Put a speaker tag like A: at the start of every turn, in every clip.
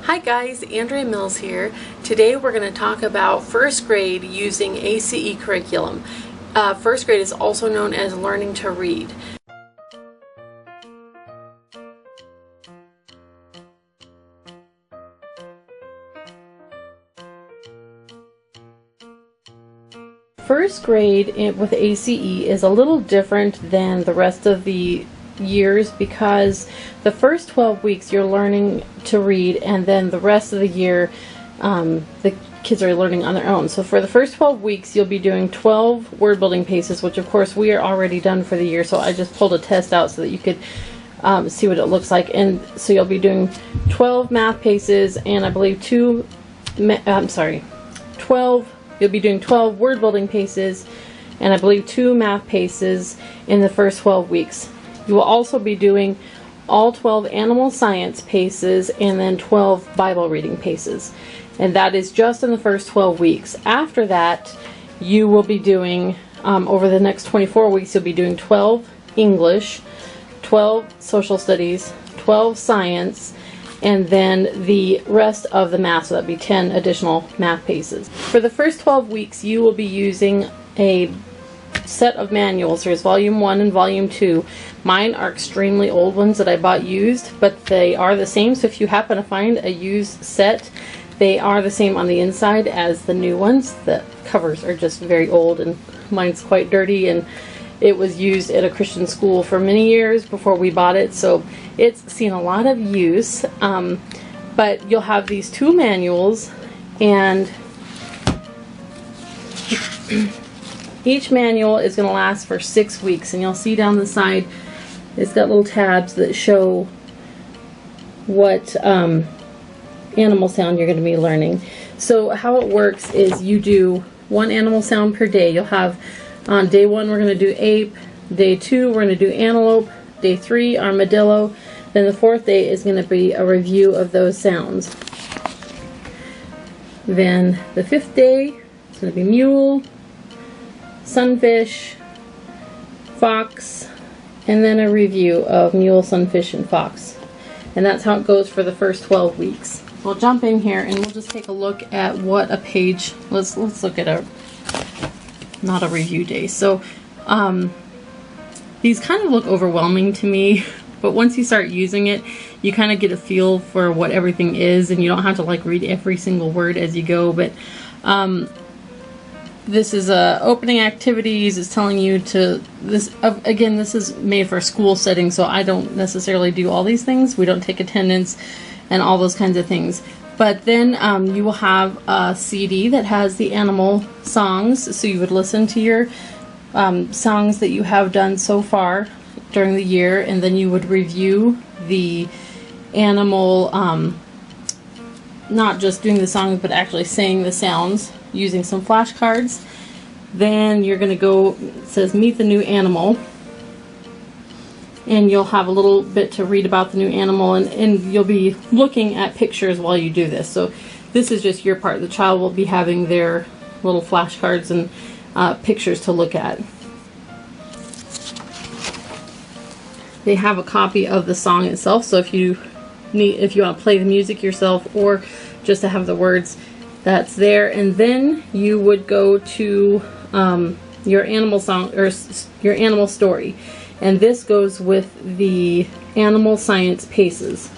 A: Hi guys, Andrea Mills here. Today we're going to talk about first grade using ACE curriculum. First grade is also known as learning to read. First grade with ACE is a little different than the rest of the years because the first 12 weeks you're learning to read, and then the rest of the year the kids are learning on their own. So for the first 12 weeks you'll be doing 12 word building paces, which of course we are already done for the year, so I just pulled a test out so that you could see what it looks like. And so you'll be doing 12 math paces, and I believe 12 you'll be doing 12 word building paces, and I believe 2 math paces in the first 12 weeks. You will also be doing all 12 animal science paces and then 12 Bible reading paces. And that is just in the first 12 weeks. After that, you will be doing, over the next 24 weeks, you'll be doing 12 English, 12 social studies, 12 science, and then the rest of the math, so that'd be 10 additional math paces. For the first 12 weeks, you will be using a set of manuals. There's volume 1 and volume 2. Mine are extremely old ones that I bought used, but they are the same, so if you happen to find a used set, they are the same on the inside as the new ones. The covers are just very old, and mine's quite dirty, and it was used at a Christian school for many years before we bought it, so it's seen a lot of use. But you'll have these 2 manuals, and each manual is going to last for 6 weeks, and you'll see down the side it's got little tabs that show what animal sound you're going to be learning. So how it works is you do 1 animal sound per day. You'll have on day 1 we're going to do ape, day 2 we're going to do antelope, day 3 armadillo, then the 4th day is going to be a review of those sounds. Then the 5th day is going to be mule, sunfish, fox, and then a review of mule, sunfish, and fox. And that's how it goes for the first 12 weeks. We'll jump in here and we'll just take a look at what a page, let's look at not a review day. So these kind of look overwhelming to me, but once you start using it, you kind of get a feel for what everything is, and you don't have to like read every single word as you go. But this is opening activities. It's telling you to again, this is made for a school setting, so I don't necessarily do all these things. We don't take attendance and all those kinds of things. But then you will have a CD that has the animal songs, so you would listen to your songs that you have done so far during the year, and then you would review the animal, not just doing the songs but actually saying the sounds using some flashcards. Then you're going to go, it says meet the new animal, and you'll have a little bit to read about the new animal, and you'll be looking at pictures while you do this. So this is just your part. The child will be having their little flashcards and pictures to look at. They have a copy of the song itself, so if you want to play the music yourself or just to have the words, that's there. And then you would go to your animal song or your animal story, and this goes with the animal science paces.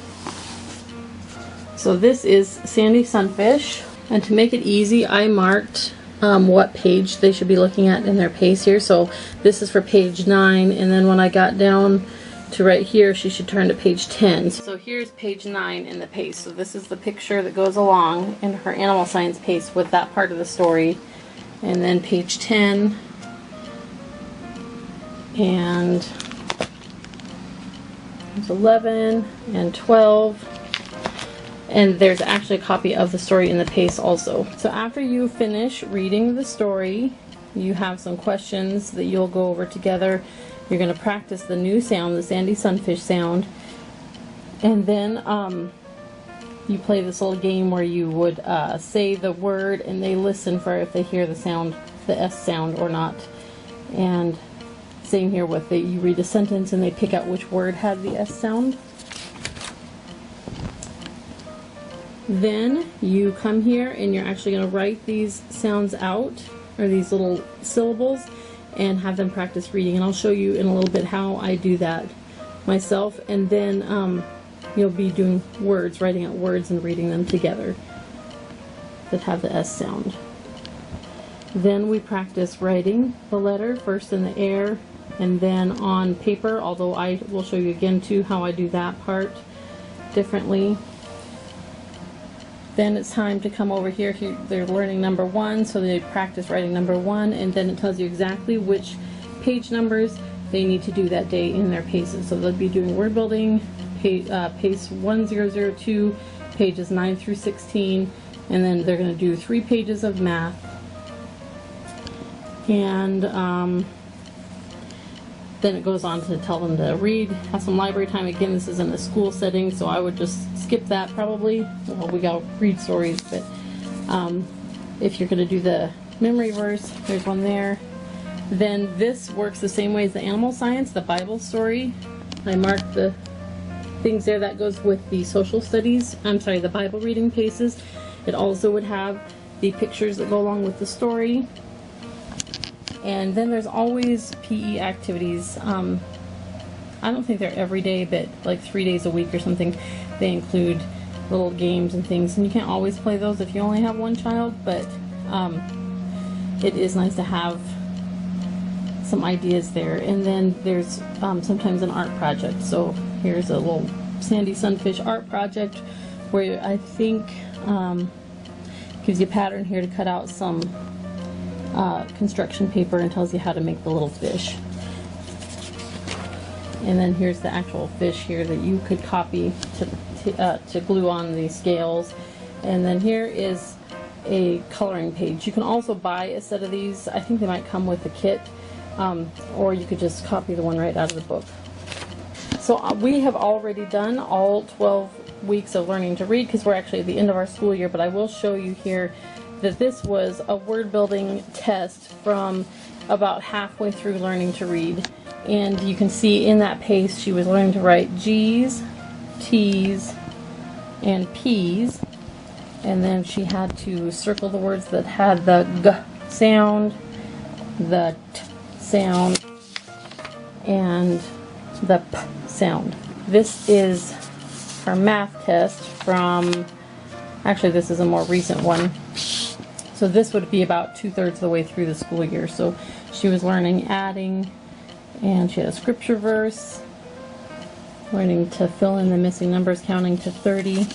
A: So this is Sandy Sunfish, and to make it easy I marked what page they should be looking at in their pace here. So this is for page 9, and then when I got down to right here she should turn to page 10. So here's page 9 in the pace. So this is the picture that goes along in her animal science pace with that part of the story. And then page 10, and there's 11 and 12, and there's actually a copy of the story in the pace also. So after you finish reading the story, you have some questions that you'll go over together. You're going to practice the new sound, the Sandy Sunfish sound, and then you play this little game where you would say the word, and they listen for if they hear the sound, the S sound or not. And same here with you read a sentence and they pick out which word had the S sound. Then you come here and you're actually going to write these sounds out, or these little syllables, and have them practice reading. And I'll show you in a little bit how I do that myself. And then you'll be doing words, writing out words and reading them together that have the S sound. Then we practice writing the letter first in the air and then on paper, although I will show you again too how I do that part differently. Then it's time to come over here. They're learning number 1, so they practice writing number 1, and then it tells you exactly which page numbers they need to do that day in their paces. So they'll be doing word building, pace 1002, pages 9 through 16, and then they're going to do 3 pages of math. And then it goes on to tell them to read, have some library time. Again, this is in a school setting, so I would just skip that probably. Well, we got read stories, but if you're going to do the memory verse, there's one there. Then this works the same way as the animal science, the Bible story. I marked the things there. That goes with the social studies, the Bible reading paces. It also would have the pictures that go along with the story. And then there's always PE activities. I don't think they're every day, but like 3 days a week or something. They include little games and things. And you can't always play those if you only have one child, but it is nice to have some ideas there. And then there's sometimes an art project. So here's a little Sandy Sunfish art project where I think gives you a pattern here to cut out some construction paper and tells you how to make the little fish. And then here's the actual fish here that you could copy to glue on the scales. And then here is a coloring page. You can also buy a set of these. I think they might come with a kit, or you could just copy the one right out of the book. So we have already done all 12 weeks of learning to read because we're actually at the end of our school year, but I will show you here that this was a word building test from about halfway through learning to read. And you can see in that pace she was learning to write G's, T's, and P's. And then she had to circle the words that had the G sound, the T sound, and the P sound. This is her math test from, actually this is a more recent one. So this would be about 2/3 of the way through the school year. So she was learning adding, and she had a scripture verse, learning to fill in the missing numbers, counting to 30.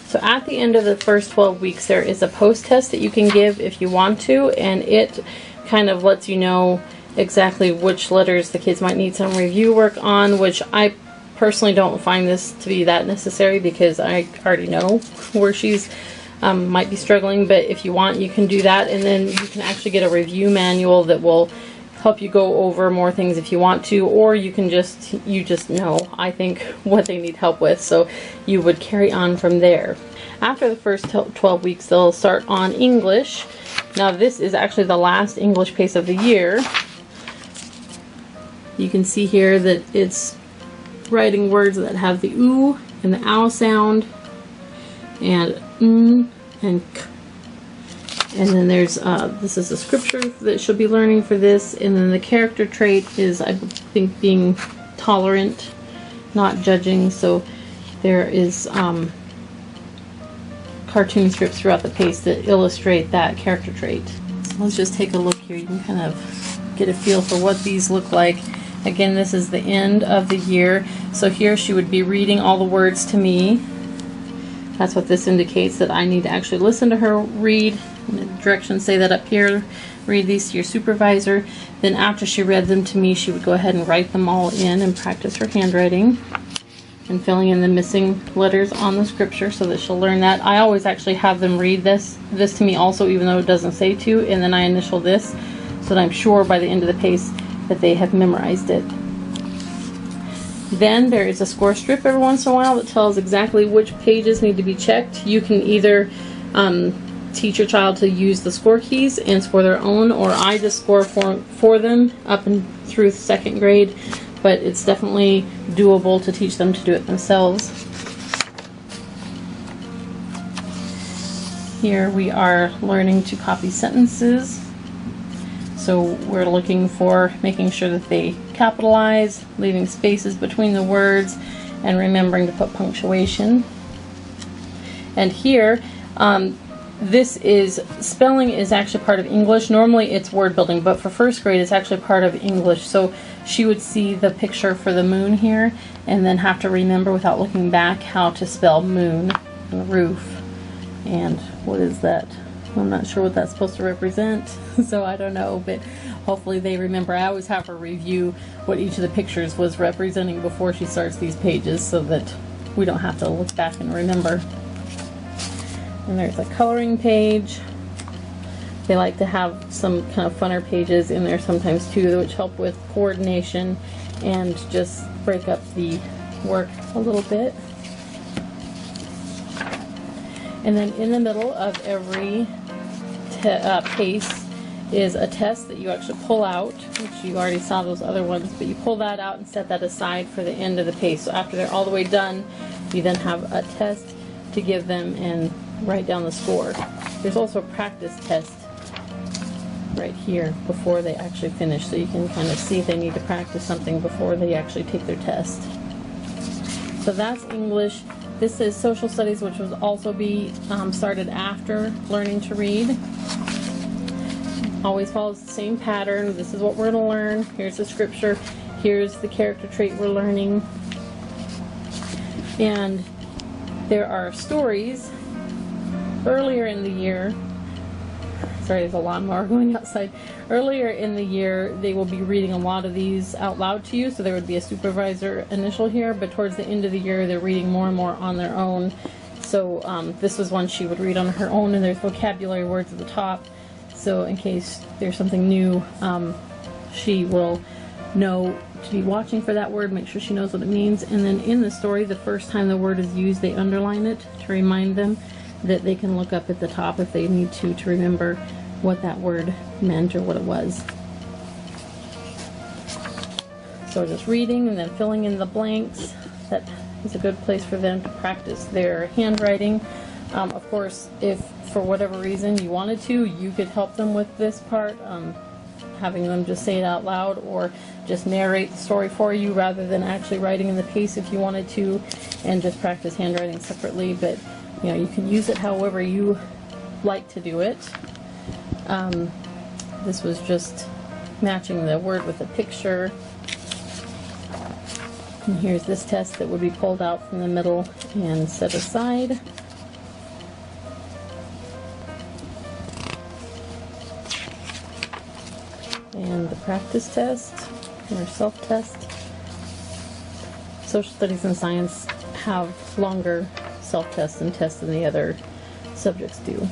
A: So at the end of the first 12 weeks, there is a post-test that you can give if you want to, and it kind of lets you know exactly which letters the kids might need some review work on, which I personally don't find this to be that necessary because I already know where she's might be struggling. But if you want, you can do that, and then you can actually get a review manual that will help you go over more things if you want to, or you can just know, I think, what they need help with, so you would carry on from there. After the first 12 weeks, they'll start on English. Now this is actually the last English pace of the year. You can see here that it's writing words that have the oo and the ow sound, and and k. And then there's, this is a scripture that she'll be learning for this, and then the character trait is, I think, being tolerant, not judging. So there is cartoon strips throughout the pace that illustrate that character trait. So let's just take a look here. You can kind of get a feel for what these look like. Again, this is the end of the year. So here she would be reading all the words to me. That's what this indicates, that I need to actually listen to her read. And the directions say that up here. Read these to your supervisor. Then after she read them to me, she would go ahead and write them all in and practice her handwriting and filling in the missing letters on the scripture so that she'll learn that. I always actually have them read this to me also, even though it doesn't say to, and then I initial this so that I'm sure by the end of the pace that they have memorized it. Then there is a score strip every once in a while that tells exactly which pages need to be checked. You can either teach your child to use the score keys and score their own, or I just score for them up and through 2nd grade, but it's definitely doable to teach them to do it themselves. here we are learning to copy sentences. So we're looking for making sure that they capitalize, leaving spaces between the words, and remembering to put punctuation. And here, this is, spelling is actually part of English. Normally it's word building, but for first grade it's actually part of English. So she would see the picture for the moon here and then have to remember without looking back how to spell moon and roof. And what is that? I'm not sure what that's supposed to represent, so I don't know, but hopefully they remember. I always have her review what each of the pictures was representing before she starts these pages so that we don't have to look back and remember. And there's a coloring page. They like to have some kind of funner pages in there sometimes too, which help with coordination and just break up the work a little bit. And then in the middle of every pace is a test that you actually pull out, which you already saw those other ones, but you pull that out and set that aside for the end of the pace. So after they're all the way done, you then have a test to give them and write down the score. There's also a practice test right here before they actually finish, so you can kind of see if they need to practice something before they actually take their test. So that's English. This is social studies, which will also be started after learning to read. Always follows the same pattern. This is what we're going to learn. Here's the scripture. Here's the character trait we're learning. And there are stories earlier in the year. Sorry, there's a lawnmower going outside. Earlier in the year, they will be reading a lot of these out loud to you, so there would be a supervisor initial here, but towards the end of the year, they're reading more and more on their own. So this was one she would read on her own, and there's vocabulary words at the top. So in case there's something new, she will know to be watching for that word, make sure she knows what it means. And then in the story, the first time the word is used, they underline it to remind them that they can look up at the top if they need to remember what that word meant or what it was. So just reading and then filling in the blanks. That is a good place for them to practice their handwriting. Of course, if for whatever reason you wanted to, you could help them with this part, having them just say it out loud or just narrate the story for you rather than actually writing in the pace if you wanted to, and just practice handwriting separately. But you know, you can use it however you like to do it. This was just matching the word with a picture. And here's this test that would be pulled out from the middle and set aside. And the practice test, or self-test. Social studies and science have longer self-tests and tests than the other subjects do.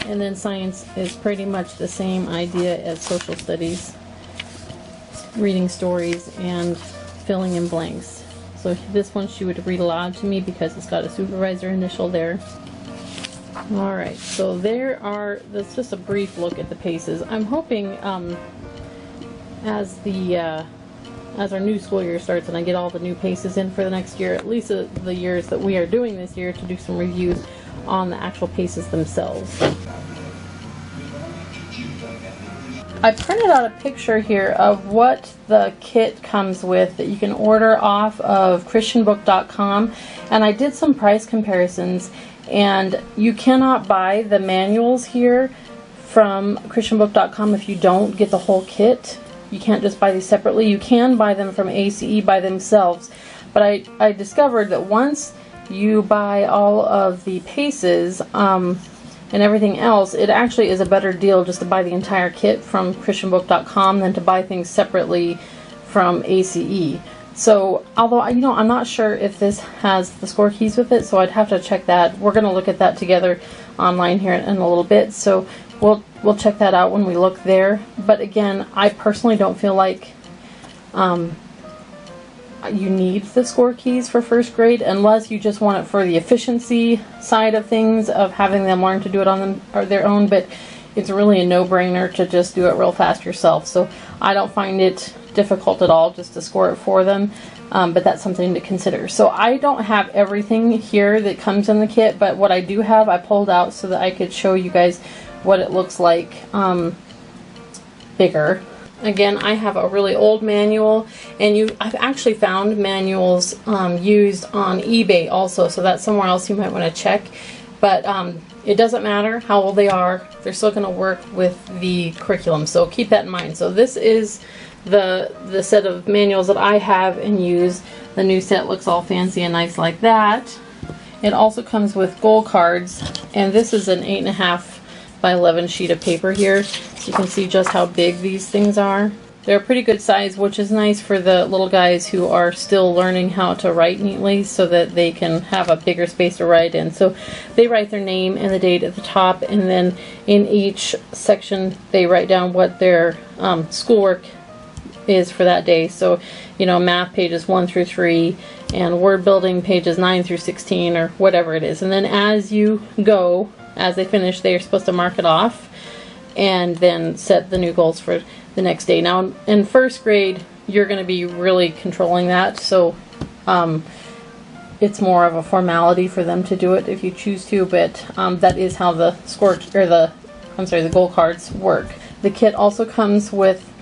A: And then science is pretty much the same idea as social studies, reading stories and filling in blanks. So this one she would read aloud to me because it's got a supervisor initial there. Alright, so that's just a brief look at the paces. I'm hoping as our new school year starts and I get all the new paces in for the next year, at least the years that we are doing this year, to do some reviews on the actual paces themselves. I printed out a picture here of what the kit comes with that you can order off of christianbook.com, and I did some price comparisons, and you cannot buy the manuals here from christianbook.com if you don't get the whole kit. You can't just buy these separately. You can buy them from ACE by themselves, but I discovered that once you buy all of the paces and everything else, it actually is a better deal just to buy the entire kit from christianbook.com than to buy things separately from ACE. So, although I'm not sure if this has the score keys with it, so I'd have to check that. We're going to look at that together online here in a little bit, so we'll check that out when we look there. But again, I personally don't feel like you need the score keys for first grade unless you just want it for the efficiency side of things, of having them learn to do it on them or their own. But it's really a no-brainer to just do it real fast yourself. So I don't find it difficult at all just to score it for them. But that's something to consider. So I don't have everything here that comes in the kit, but what I do have I pulled out so that I could show you guys what it looks like bigger. Again, I have a really old manual, and I've actually found manuals used on eBay also, so that's somewhere else you might want to check. But it doesn't matter how old they are, they're still going to work with the curriculum, so keep that in mind. So this is the set of manuals that I have and use. The new set looks all fancy and nice like that. It also comes with goal cards, and this is an 8.5 by 11 sheet of paper here. You can see just how big these things are. They're a pretty good size, which is nice for the little guys who are still learning how to write neatly so that they can have a bigger space to write in. So they write their name and the date at the top, and then in each section they write down what their schoolwork is for that day. So, you know, math pages 1 through 3 and word building pages 9 through 16 or whatever it is. And then as you go, as they finish, they are supposed to mark it off and then set the new goals for the next day. Now in first grade, you're going to be really controlling that, so it's more of a formality for them to do it if you choose to, but that is how the the goal cards work. The kit also comes with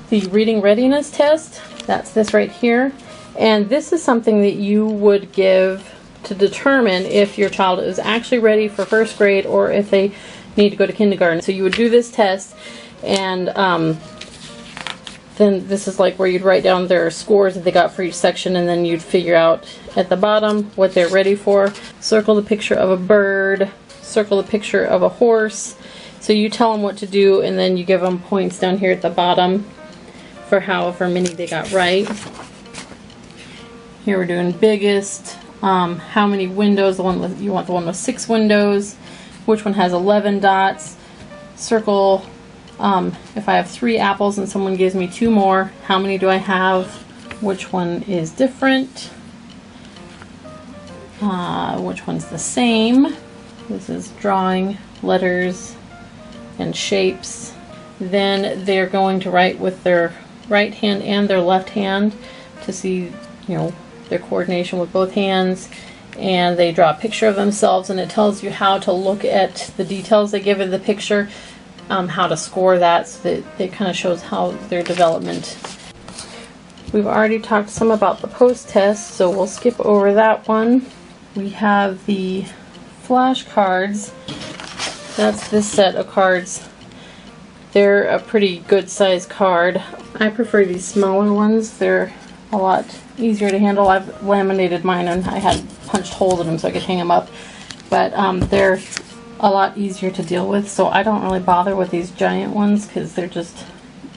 A: the reading readiness test. That's this right here, and this is something that you would give to determine if your child is actually ready for first grade or if they need to go to kindergarten. So you would do this test, and then this is like where you'd write down their scores that they got for each section, and then you'd figure out at the bottom what they're ready for. Circle the picture of a bird, circle the picture of a horse. So you tell them what to do, and then you give them points down here at the bottom for however many they got right. Here we're doing biggest, how many windows, you want the one with 6 windows, which one has 11 dots, circle if I have 3 apples and someone gives me 2 more, how many do I have, which one is different, which one's the same. This is drawing letters and shapes. Then they're going to write with their right hand and their left hand to see, you know, their coordination with both hands, and they draw a picture of themselves, and it tells you how to look at the details they give in the picture, how to score that, so that it kind of shows how their development. We've already talked some about the post-test, so we'll skip over that one. We have the flashcards. That's this set of cards. They're a pretty good size card. I prefer these smaller ones. They're a lot easier to handle. I've laminated mine and I had punched holes in them so I could hang them up, but they're a lot easier to deal with, so I don't really bother with these giant ones because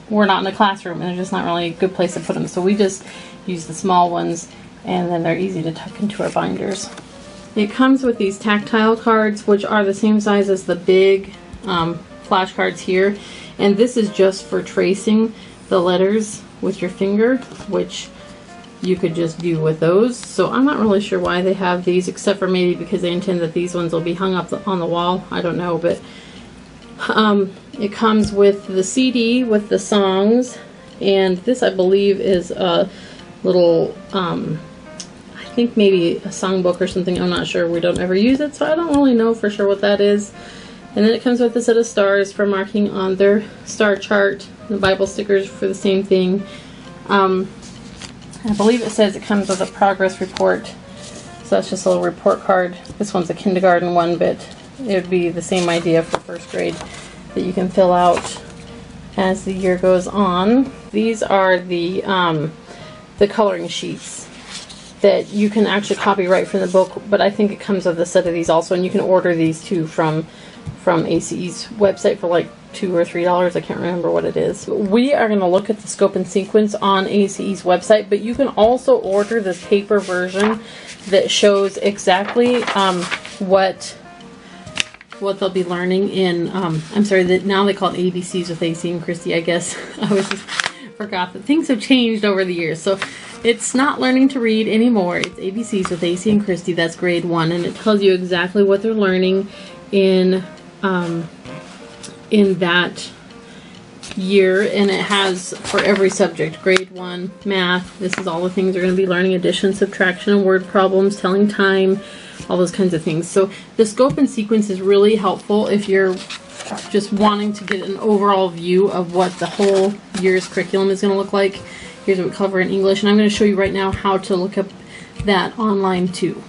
A: we're not in a classroom and they're just not really a good place to put them, so we just use the small ones, and then they're easy to tuck into our binders. It comes with these tactile cards, which are the same size as the big flashcards here, and this is just for tracing the letters with your finger, which you could just do with those. So I'm not really sure why they have these, except for maybe because they intend that these ones will be hung up on the wall. I don't know, but it comes with the CD with the songs, and this I believe is a little I think maybe a songbook or something. I'm not sure. We don't ever use it, so I don't really know for sure what that is. And then it comes with a set of stars for marking on their star chart, the Bible stickers for the same thing. I believe it says it comes with a progress report, so that's just a little report card. This one's a kindergarten one, but it would be the same idea for first grade, that you can fill out as the year goes on. These are the coloring sheets that you can actually copy right from the book, but I think it comes with a set of these also, and you can order these too from ACE's website for like $2 or $3. I can't remember what it is. We are going to look at the scope and sequence on ACE's website, but you can also order this paper version that shows exactly what they'll be learning in, I'm sorry, that now they call it ABCs with AC and Christy, I guess. I just forgot that things have changed over the years. So it's not learning to read anymore. It's ABCs with AC and Christy. That's grade 1, and it tells you exactly what they're learning in that year, and it has for every subject: grade 1 math. This is all the things you're going to be learning: addition, subtraction, and word problems, telling time, all those kinds of things. So the scope and sequence is really helpful if you're just wanting to get an overall view of what the whole year's curriculum is going to look like. Here's what we cover in English, and I'm going to show you right now how to look up that online too.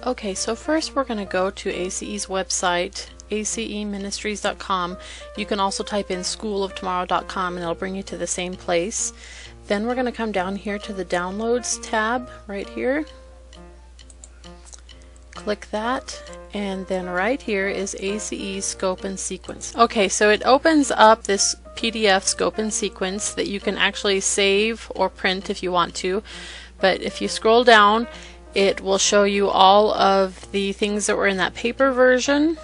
A: Okay, so first we're going to go to ACE's website, aceministries.com. You can also type in schooloftomorrow.com and it'll bring you to the same place. Then we're going to come down here to the Downloads tab right here. Click that, and then right here is ACE Scope and Sequence. Okay, so it opens up this PDF Scope and Sequence that you can actually save or print if you want to. But if you scroll down, it will show you all of the things that were in that paper version.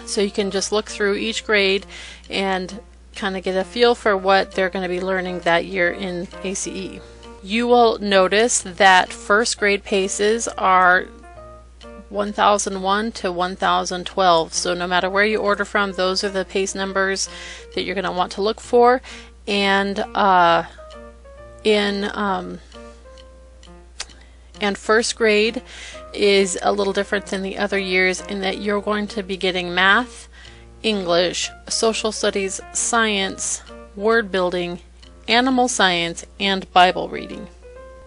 A: So you can just look through each grade and kind of get a feel for what they're going to be learning that year in ACE. You will notice that first grade paces are 1001 to 1012. So no matter where you order from, those are the pace numbers that you're going to want to look for. And and first grade is a little different than the other years in that you're going to be getting math, English, social studies, science, word building, animal science, and Bible reading.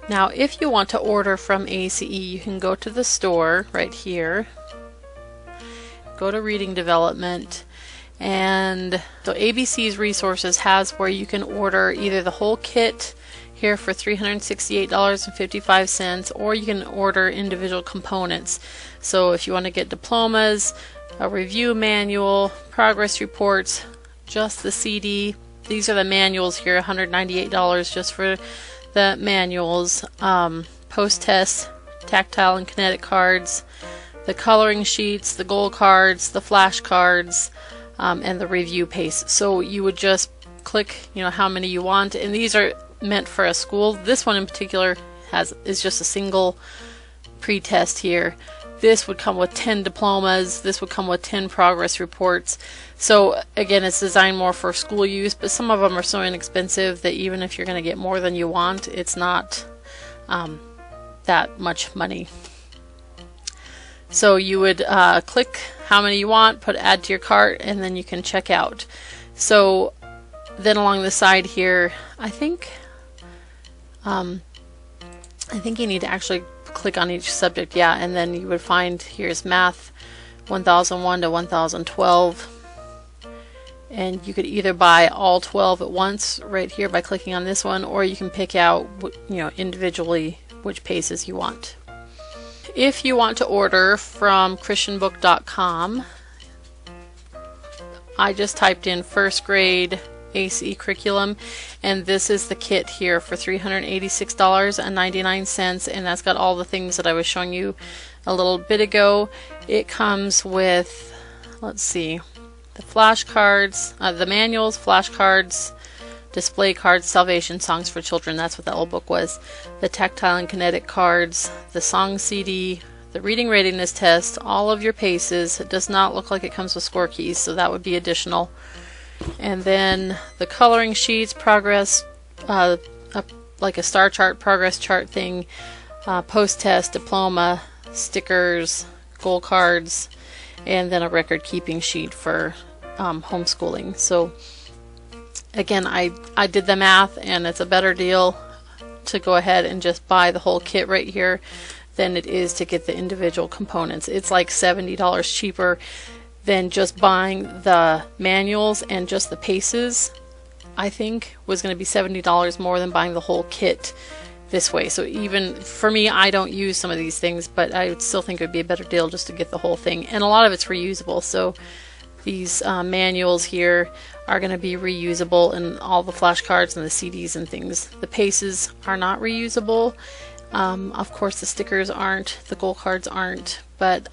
A: Now, if you want to order from ACE, you can go to the store right here, go to Reading Development, and so ABC's Resources has where you can order either the whole kit here for $368.55, or you can order individual components. So if you want to get diplomas, a review manual, progress reports, just the CD, these are the manuals here, $198 just for the manuals, post-test, tactile and kinetic cards, the coloring sheets, the goal cards, the flash cards, and the review pace. So you would just click, how many you want, and these are meant for a school. This one in particular is just a single pre-test here. This would come with 10 diplomas. This would come with 10 progress reports. So again, it's designed more for school use, but some of them are so inexpensive that even if you're going to get more than you want, it's not that much money. So you would click how many you want, put add to your cart, and then you can check out. So then along the side here, I think you need to actually click on each subject, and then you would find here's math 1001 to 1012, and you could either buy all 12 at once right here by clicking on this one, or you can pick out individually which paces you want. If you want to order from christianbook.com, I just typed in first grade ACE curriculum, and this is the kit here for $386.99, and that's got all the things that I was showing you a little bit ago. It comes with, let's see, the flashcards, the manuals, flashcards, display cards, Salvation Songs for Children, that's what that old book was, the tactile and kinetic cards, the song CD, the reading readiness test, all of your paces. It does not look like it comes with score keys, so that would be additional. And then the coloring sheets, progress, like a star chart, progress chart thing, post-test, diploma, stickers, goal cards, and then a record keeping sheet for homeschooling. So again, I did the math, and it's a better deal to go ahead and just buy the whole kit right here than it is to get the individual components. It's like $70 cheaper than just buying the manuals, and just the paces I think was going to be $70 more than buying the whole kit this way. So even for me, I don't use some of these things, but I would still think it would be a better deal just to get the whole thing, and a lot of it's reusable. So these manuals here are going to be reusable, and all the flashcards and the CDs and things. The paces are not reusable. Of course the stickers aren't, the goal cards aren't, but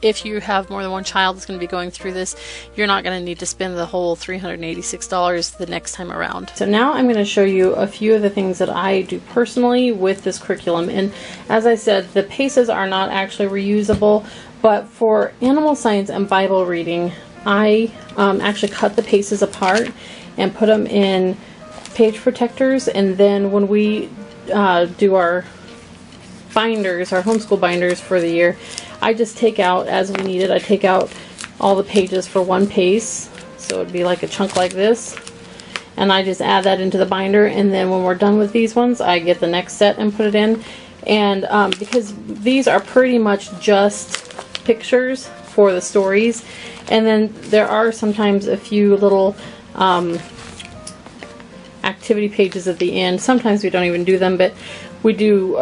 A: if you have more than one child that's going to be going through this, you're not going to need to spend the whole $386 the next time around. So now I'm going to show you a few of the things that I do personally with this curriculum. And as I said, the paces are not actually reusable, but for animal science and Bible reading, I actually cut the paces apart and put them in page protectors, and then when we do our binders, our homeschool binders for the year, I just take out, as we need it, I take out all the pages for one pace, so it'd be like a chunk like this, and I just add that into the binder, and then when we're done with these ones, I get the next set and put it in. And because these are pretty much just pictures for the stories, and then there are sometimes a few little activity pages at the end. Sometimes we don't even do them, but we do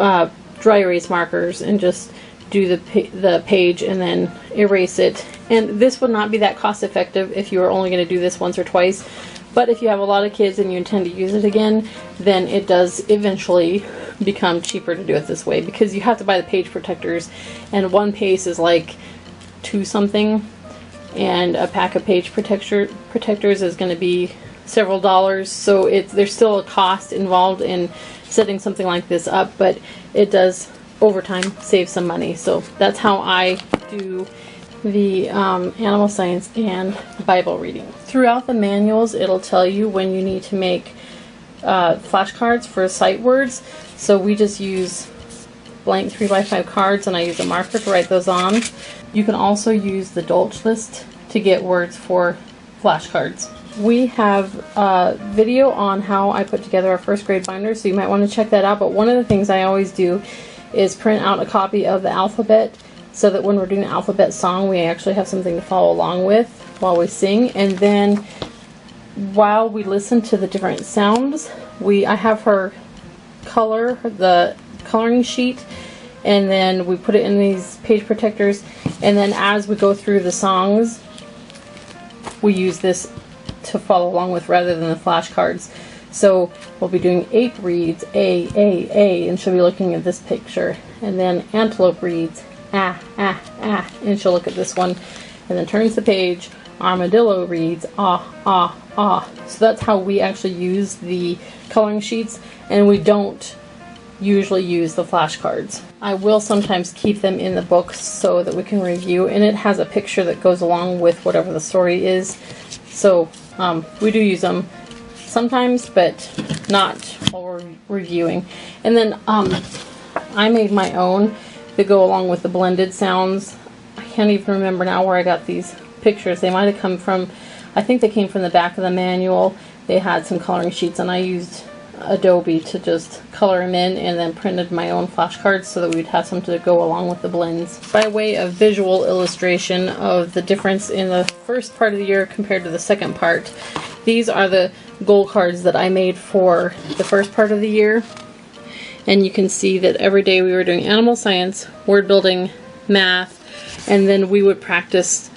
A: dry erase markers and just do the page and then erase it. And this would not be that cost effective if you were only going to do this once or twice, but if you have a lot of kids and you intend to use it again, then it does eventually become cheaper to do it this way, because you have to buy the page protectors, and one pace is like $2 something, and a pack of page protectors is going to be several dollars. So there's still a cost involved in setting something like this up, but it does over time save some money. So that's how I do the animal science and Bible reading. Throughout the manuals, it'll tell you when you need to make flashcards for sight words. So we just use blank 3x5 cards, and I use a marker to write those on. You can also use the Dolch list to get words for flashcards. We have a video on how I put together our first grade binder, so you might want to check that out. But one of the things I always do is print out a copy of the alphabet, so that when we're doing the alphabet song, we actually have something to follow along with while we sing. And then while we listen to the different sounds, I have her color the coloring sheet, and then we put it in these page protectors, and then as we go through the songs, we use this to follow along with rather than the flashcards. So we'll be doing ape reads A, and she'll be looking at this picture, and then antelope reads ah, and she'll look at this one, and then turns the page. Armadillo reads ah. So that's how we actually use the coloring sheets, and we don't usually use the flashcards. I will sometimes keep them in the book so that we can review, and it has a picture that goes along with whatever the story is. So we do use them sometimes, but not while we're reviewing. And then I made my own that go along with the blended sounds. I can't even remember now where I got these pictures. They might have come from, I think they came from the back of the manual. They had some coloring sheets, and I used Adobe to just color them in, and then printed my own flashcards so that we'd have some to go along with the blends. By way of visual illustration of the difference in the first part of the year compared to the second part, these are the goal cards that I made for the first part of the year. And you can see that every day we were doing animal science, word building, math, and then we would practice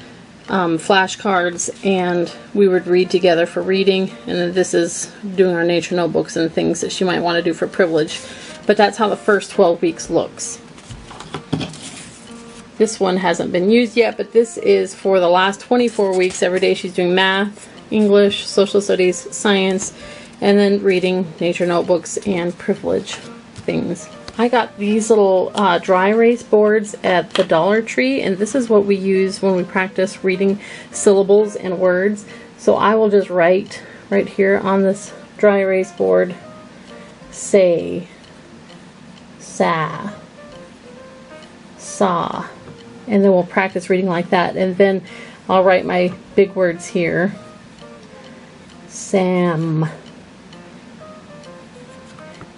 A: flashcards, and we would read together for reading, and then this is doing our nature notebooks and things that she might want to do for privilege. But that's how the first 12 weeks looks. This one hasn't been used yet, but this is for the last 24 weeks. Every day she's doing math, English, social studies, science, and then reading, nature notebooks, and privilege things. I got these little dry erase boards at the Dollar Tree, and this is what we use when we practice reading syllables and words. So I will just write right here on this dry erase board, say, sa, saw, and then we'll practice reading like that. And then I'll write my big words here, Sam.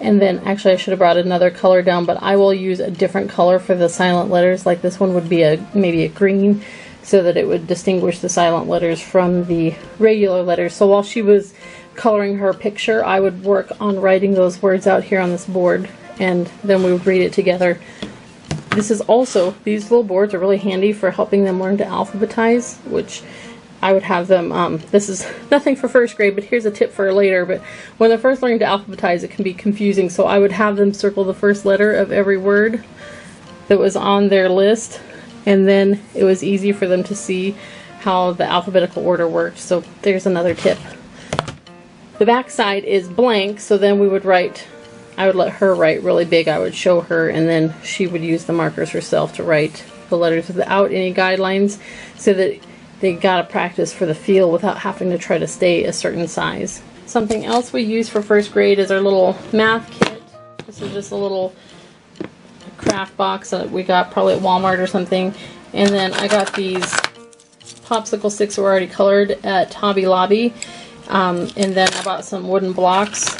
A: And then, actually I should have brought another color down, but I will use a different color for the silent letters. Like this one would be maybe a green, so that it would distinguish the silent letters from the regular letters. So while she was coloring her picture, I would work on writing those words out here on this board, and then we would read it together. This is also, these little boards are really handy for helping them learn to alphabetize, which I would have them, this is nothing for first grade, but here's a tip for later. But when they're first learning to alphabetize, it can be confusing. So I would have them circle the first letter of every word that was on their list, and then it was easy for them to see how the alphabetical order worked. So there's another tip. The back side is blank, so then we would write, I would let her write really big. I would show her, and then she would use the markers herself to write the letters without any guidelines, so that they gotta practice for the feel without having to try to stay a certain size. Something else we use for first grade is our little math kit. This is just a little craft box that we got probably at Walmart or something. And then I got these popsicle sticks that were already colored at Hobby Lobby. And then I bought some wooden blocks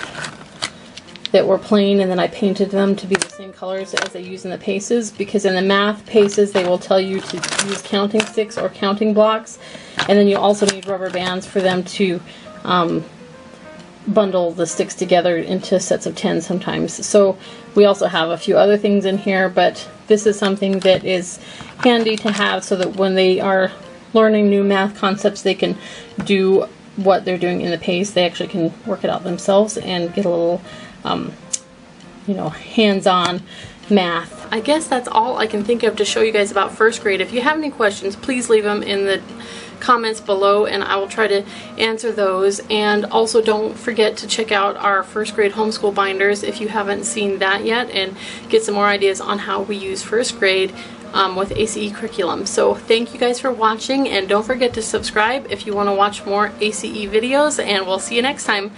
A: that were plain, and then I painted them to be the same colors as they use in the paces, because in the math paces they will tell you to use counting sticks or counting blocks, and then you also need rubber bands for them to bundle the sticks together into sets of 10 sometimes. So we also have a few other things in here, but this is something that is handy to have so that when they are learning new math concepts, they can do what they're doing in the pace. They actually can work it out themselves and get a little you know, hands-on math. I guess that's all I can think of to show you guys about first grade. If you have any questions, please leave them in the comments below and I will try to answer those. And also don't forget to check out our first grade homeschool binders if you haven't seen that yet, and get some more ideas on how we use first grade with ACE curriculum. So thank you guys for watching, and don't forget to subscribe if you want to watch more ACE videos, and we'll see you next time.